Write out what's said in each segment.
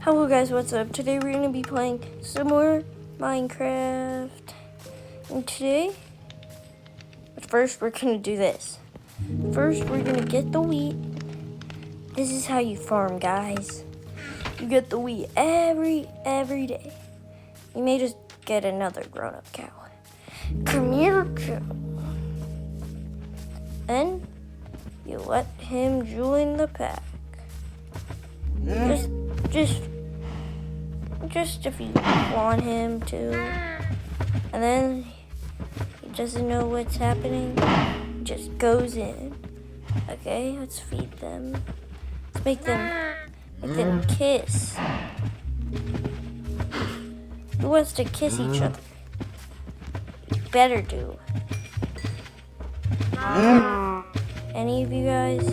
Hello guys, what's up? Today we're going to be playing some more Minecraft. And today, first we're going to do this. First we're going to get the wheat. This is how you farm, guys. You get the wheat every day. You may just get another grown-up cow. Come here, cow. And you let him join the pack. Just if you want him to. And then he doesn't know what's happening. Just goes in. Okay, let's feed them. Let's make them kiss. Who wants to kiss each other? You better do. Any of you guys?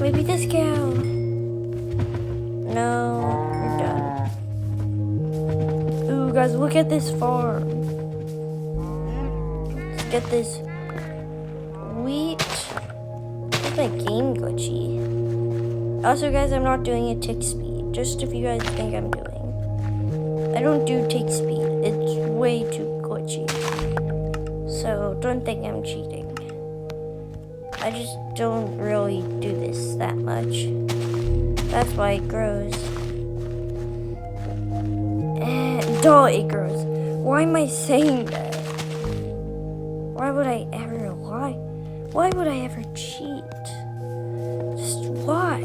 Maybe this cow. No, you're done. Ooh, guys, look at this farm. Let's get this wheat. Where's my game glitchy? Also, guys, I'm not doing a tick speed. Just if you guys think I'm doing. I don't do tick speed. It's way too glitchy. So don't think I'm cheating. I just don't really do this that much. That's why it grows. Duh, it grows. Why am I saying that? Why would I ever lie? Why would I ever cheat? Just why?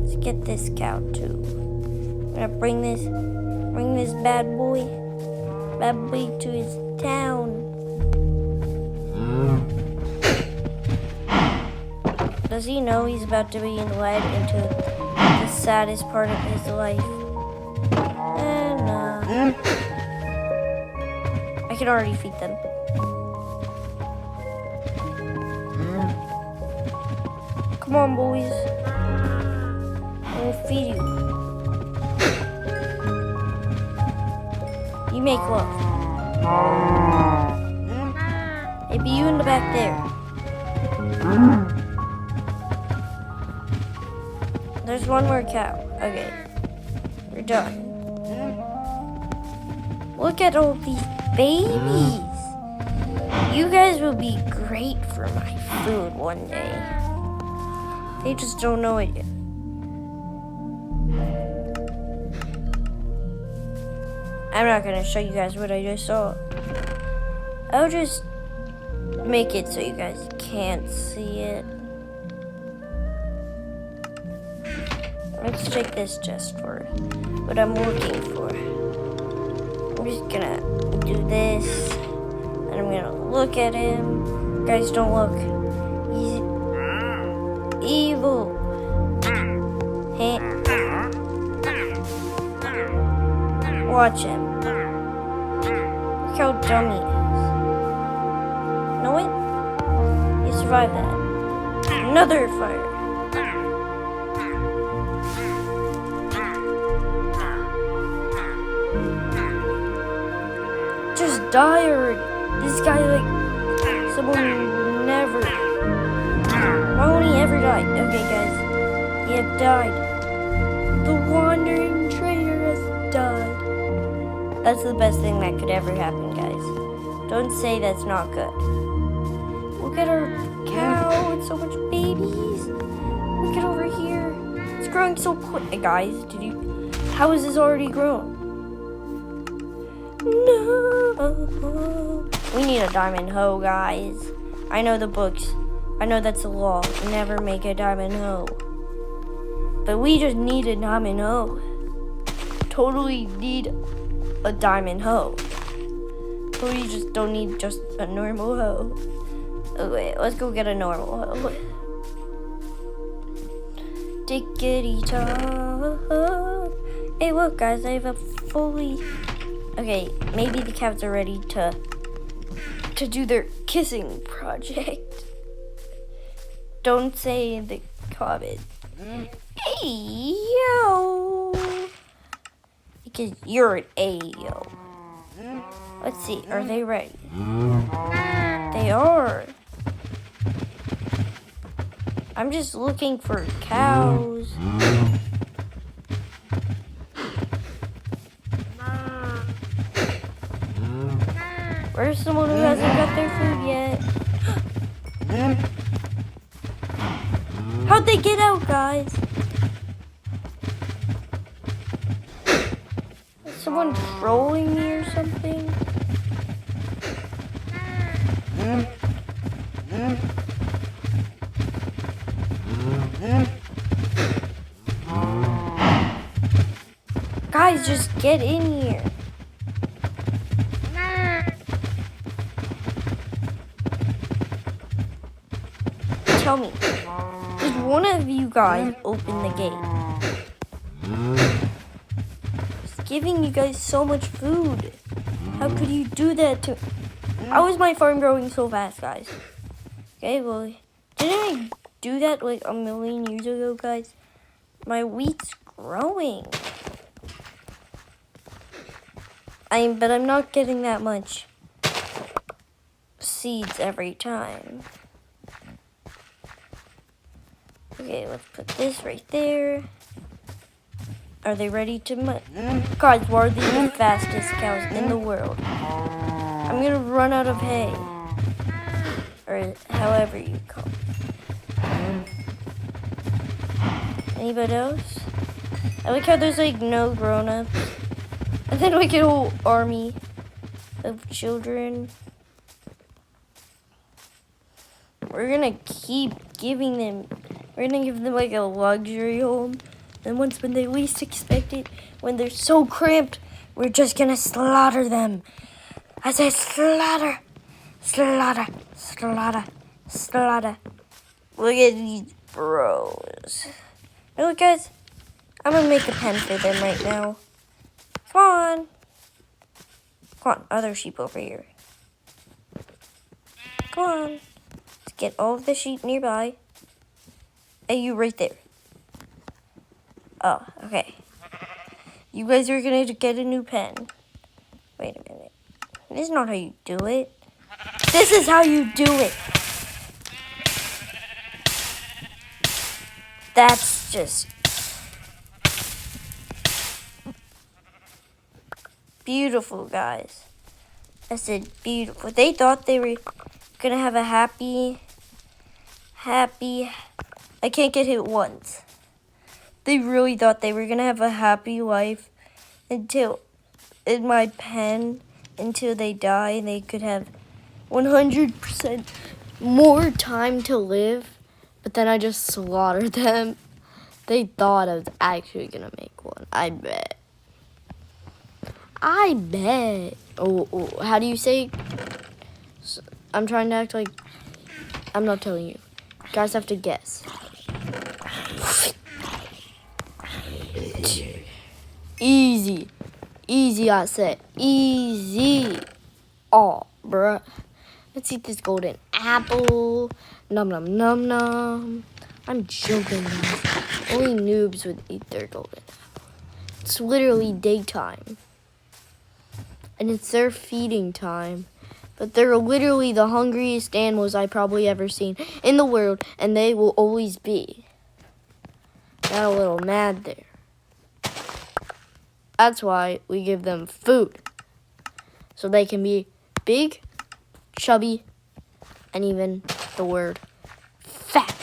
Let's get this cow too. I'm gonna bring this bad boy to his town. Does he know he's about to be led into the saddest part of his life? And I can already feed them. Come on, boys. I will feed you. You make love. Maybe you in the back there. There's one more cow. Okay. We're done. Look at all these babies. You guys will be great for my food one day. They just don't know it yet. I'm not going to show you guys what I just saw. I'll just make it so you guys can't see it. Let's check this chest for what I'm looking for. I'm just gonna do this, and I'm gonna look at him. Guys, don't look. He's evil. Hey. Watch him. Look how dumb he is. You know what? He survived that. Another fire. Just die already. This guy, someone who never. Why won't he ever die? Okay, guys. He had died. The wandering trader has died. That's the best thing that could ever happen, guys. Don't say that's not good. Look at our cow and so much babies. Look at over here. It's growing so quick. Guys, how is this already grown? No. We need a diamond hoe, guys. I know the books. I know that's the law. Never make a diamond hoe. But we just need a diamond hoe. Totally need a diamond hoe. But we just don't need just a normal hoe. Okay, let's go get a normal hoe. Tickety-tock. Hey, look, guys, I have a fully... Okay, maybe the cows are ready to do their kissing project. Don't say in the comments, hey, yo. Because you're an A-yo. Let's see, are they ready? They are. I'm just looking for cows. For someone who hasn't got their food yet. How'd they get out, guys? Is someone trolling me or something? Guys, just get in here. Tell me, did one of you guys open the gate? It's giving you guys so much food. How could you do that to... How is my farm growing so fast, guys? Okay, well, didn't I do that like a million years ago, guys? My wheat's growing. But I'm not getting that much seeds every time. Okay, let's put this right there. Are they ready to Guys, what are the fastest cows in the world? I'm gonna run out of hay. Or however you call it. Anybody else? I like how there's like no grown-ups. And then like a whole army of children. We're gonna keep giving them, we're gonna give them like a luxury home. And when they least expect it, when they're so cramped, we're just gonna slaughter them. I say slaughter, slaughter, slaughter, slaughter. Look at these bros. Hey, look guys, I'm gonna make a pen for them right now. Come on. Come on, other sheep over here. Come on. Let's get all of the sheep nearby. Hey, you right there. Oh, okay. You guys are gonna get a new pen. Wait a minute. This is not how you do it. This is how you do it. That's just beautiful, guys. I said beautiful. They thought they were gonna have a happy, I can't get hit once. They really thought they were gonna have a happy life until, in my pen, until they die and they could have 100% more time to live. But then I just slaughtered them. They thought I was actually gonna make one. I bet. Oh, how do you say? I'm trying to act like I'm not telling you. You guys have to guess. Easy, I said. Easy. Oh, bruh. Let's eat this golden apple. Nom nom nom nom. I'm joking, guys. Only noobs would eat their golden apple. It's literally daytime. And it's their feeding time. But they're literally the hungriest animals I've probably ever seen in the world. And they will always be. Got a little mad there. That's why we give them food. So they can be big, chubby, and even the word fat.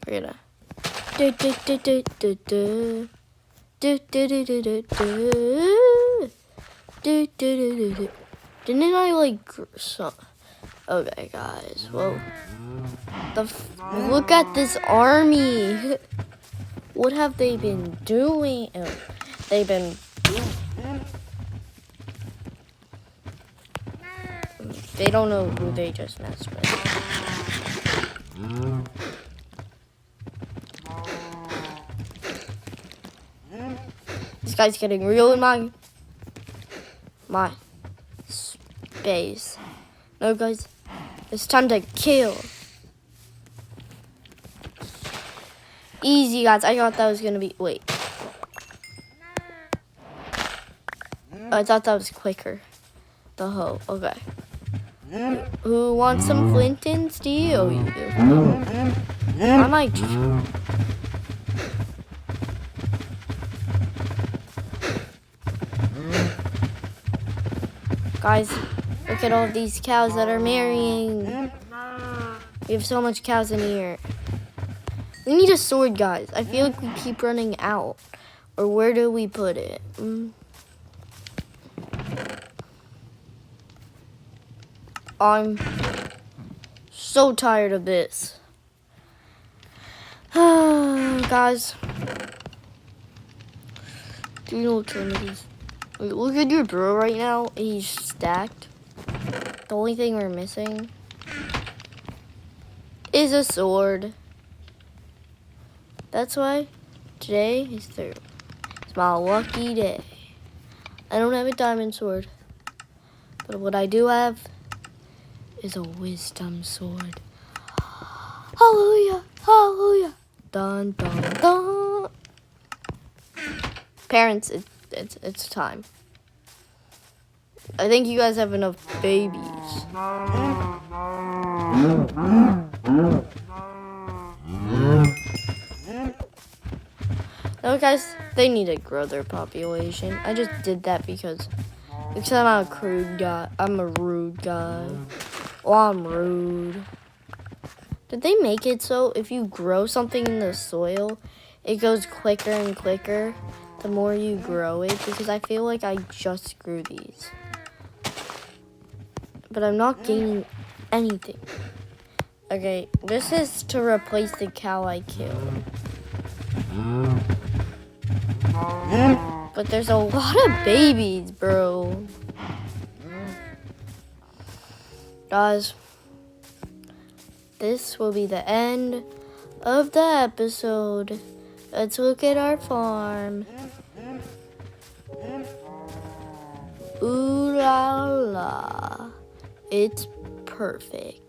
We're gonna Didn't I like some? Okay, guys. Well, look at this army. What have they been doing? Oh, they've been. They don't know who they just messed with. This guy's getting real in my space. No, guys, it's time to kill. Easy, guys. I thought that was gonna be. Wait. I thought that was quicker. The hoe. Okay. Who wants some flint and steel? I might. Guys, look at all of these cows that are marrying. We have so much cows in here. We need a sword, guys. I feel like we keep running out. Or where do we put it? I'm so tired of this. Guys. Do you know what time it is? Wait, look at your bro right now. He's stacked. The only thing we're missing is a sword. That's why today is Thursday. It's my lucky day. I don't have a diamond sword. But what I do have is a wisdom sword. Hallelujah! Hallelujah! Dun dun dun! Parents, it's time. I think you guys have enough babies. No, guys, they need to grow their population. I just did that because I'm a crude guy. I'm a rude guy. Well, I'm rude. Did they make it so if you grow something in the soil, it goes quicker and quicker the more you grow it? Because I feel like I just grew these. But I'm not gaining anything. Okay, this is to replace the cow I killed. But there's a lot of babies, bro. Guys, this will be the end of the episode. Let's look at our farm. Ooh la la. It's perfect.